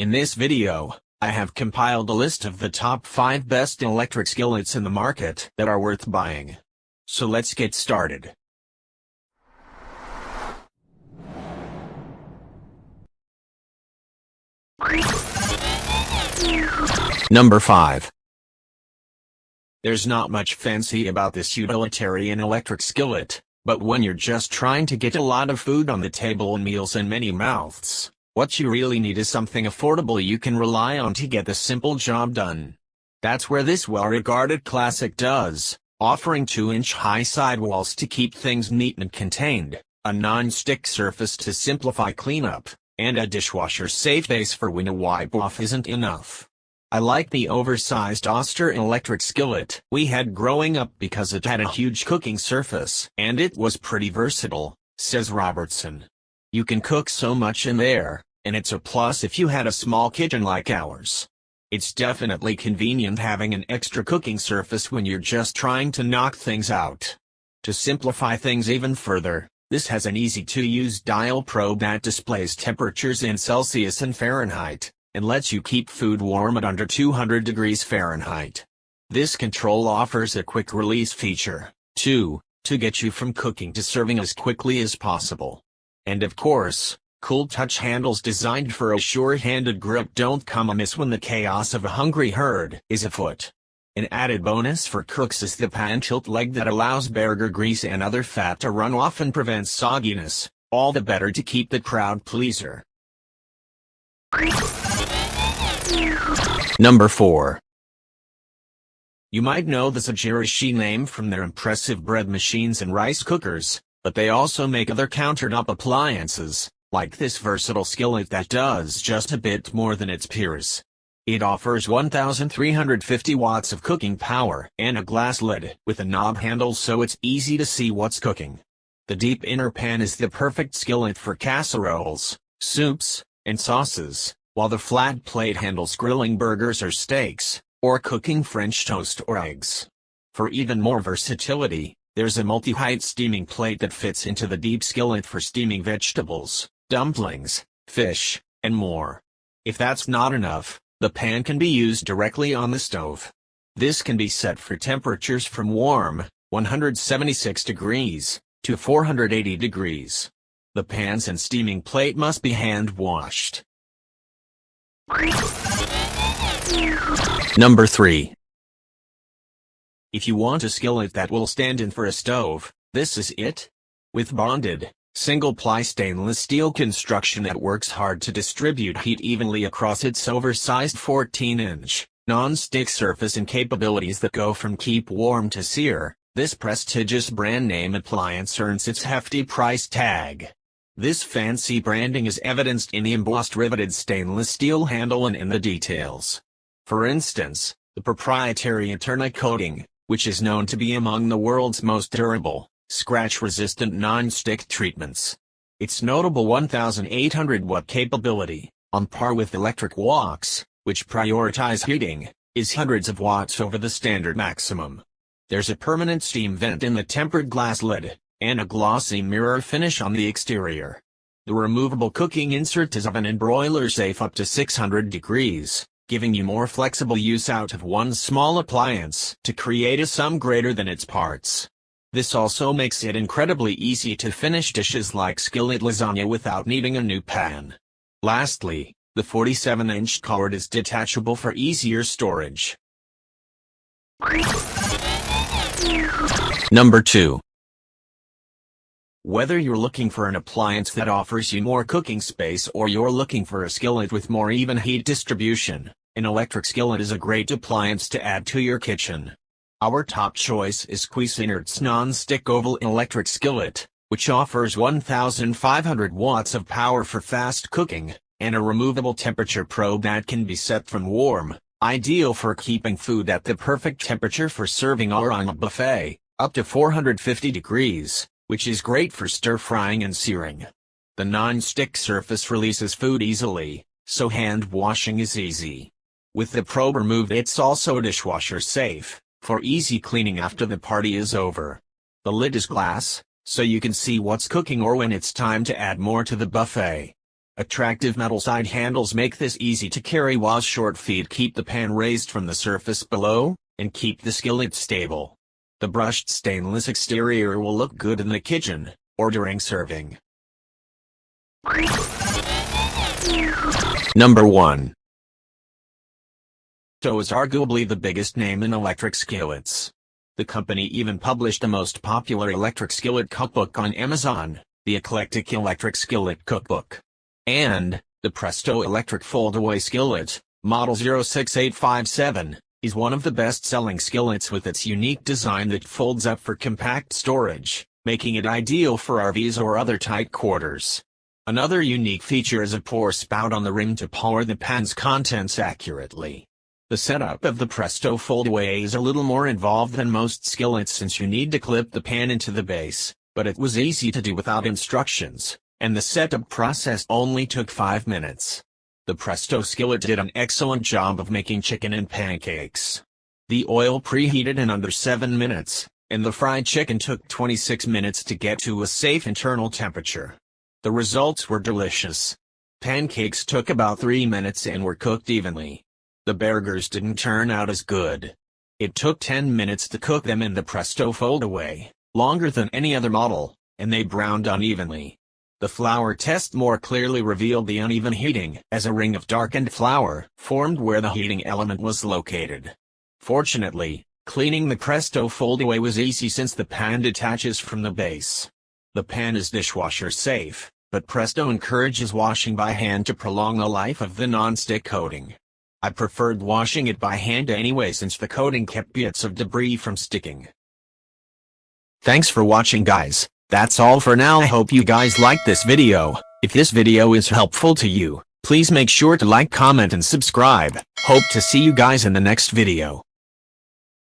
In this video, I have compiled a list of the top 5 best electric skillets in the market that are worth buying. So let's get started. Number 5. There's not much fancy about this utilitarian electric skillet, but when you're just trying to get a lot of food on the table and meals in many mouths, what you really need is something affordable you can rely on to get the simple job done. That's where this well-regarded classic does, offering 2-inch high sidewalls to keep things neat and contained, a non-stick surface to simplify cleanup, and a dishwasher safe base for when a wipe-off isn't enough. I like the oversized Oster electric skillet we had growing up because it had a huge cooking surface and it was pretty versatile, says Robertson. You can cook so much in there, and it's a plus if you had a small kitchen like ours. It's definitely convenient having an extra cooking surface when you're just trying to knock things out. To simplify things even further, this has an easy-to-use dial probe that displays temperatures in Celsius and Fahrenheit, and lets you keep food warm at under 200 degrees Fahrenheit. This control offers a quick release feature, too, to get you from cooking to serving as quickly as possible. And of course, cool touch handles designed for a sure-handed grip don't come amiss when the chaos of a hungry herd is afoot. An added bonus for cooks is the pan tilt leg that allows burger grease and other fat to run off and prevents sogginess, all the better to keep the crowd pleaser. Number 4. You might know the Zajirashi name from their impressive bread machines and rice cookers, but they also make other countertop appliances, like this versatile skillet that does just a bit more than its peers. It offers 1,350 watts of cooking power and a glass lid with a knob handle so it's easy to see what's cooking. The deep inner pan is the perfect skillet for casseroles, soups, and sauces, while the flat plate handles grilling burgers or steaks, or cooking French toast or eggs. For even more versatility, there's a multi-height steaming plate that fits into the deep skillet for steaming vegetables, dumplings, fish, and more. If that's not enough, the pan can be used directly on the stove. This can be set for temperatures from warm, 176 degrees, to 480 degrees. The pans and steaming plate must be hand-washed. Number 3. If you want a skillet that will stand in for a stove, this is it. With bonded, single-ply stainless steel construction that works hard to distribute heat evenly across its oversized 14-inch, non-stick surface and capabilities that go from keep warm to sear, this prestigious brand-name appliance earns its hefty price tag. This fancy branding is evidenced in the embossed riveted stainless steel handle and in the details. For instance, the proprietary Eterna coating, which is known to be among the world's most durable, scratch-resistant non-stick treatments. Its notable 1,800-watt capability, on par with electric woks, which prioritize heating, is hundreds of watts over the standard maximum. There's a permanent steam vent in the tempered glass lid, and a glossy mirror finish on the exterior. The removable cooking insert is oven and broiler safe up to 600 degrees, giving you more flexible use out of one small appliance to create a sum greater than its parts. This also makes it incredibly easy to finish dishes like skillet lasagna without needing a new pan. Lastly, the 47-inch cord is detachable for easier storage. Number 2. Whether you're looking for an appliance that offers you more cooking space or you're looking for a skillet with more even heat distribution, an electric skillet is a great appliance to add to your kitchen. Our top choice is Cuisinert's non-stick oval electric skillet, which offers 1,500 watts of power for fast cooking, and a removable temperature probe that can be set from warm, ideal for keeping food at the perfect temperature for serving or on a buffet, up to 450 degrees. Which is great for stir-frying and searing. The non-stick surface releases food easily, so hand-washing is easy. With the probe removed, it's also dishwasher safe, for easy cleaning after the party is over. The lid is glass, so you can see what's cooking or when it's time to add more to the buffet. Attractive metal side handles make this easy to carry, while short feet keep the pan raised from the surface below, and keep the skillet stable. The brushed stainless exterior will look good in the kitchen, or during serving. Number 1. Presto is arguably the biggest name in electric skillets. The company even published the most popular electric skillet cookbook on Amazon, the Eclectic Electric Skillet Cookbook. And, the Presto Electric Foldaway Skillet, Model 06857, is one of the best-selling skillets with its unique design that folds up for compact storage, making it ideal for RVs or other tight quarters. Another unique feature is a pour spout on the rim to pour the pan's contents accurately. The setup of the Presto Foldaway is a little more involved than most skillets, since you need to clip the pan into the base, but it was easy to do without instructions, and the setup process only took 5 minutes. The Presto skillet did an excellent job of making chicken and pancakes. The oil preheated in under 7 minutes, and the fried chicken took 26 minutes to get to a safe internal temperature. The results were delicious. Pancakes took about 3 minutes and were cooked evenly. The burgers didn't turn out as good. It took 10 minutes to cook them in the Presto Foldaway, longer than any other model, and they browned unevenly. The flour test more clearly revealed the uneven heating, as a ring of darkened flour formed where the heating element was located. Fortunately, cleaning the Presto Foldaway was easy since the pan detaches from the base. The pan is dishwasher safe, but Presto encourages washing by hand to prolong the life of the non-stick coating. I preferred washing it by hand anyway, since the coating kept bits of debris from sticking. Thanks for watching, guys. That's all for now. I hope you guys liked this video. If this video is helpful to you, please make sure to like, comment and subscribe. Hope to see you guys in the next video.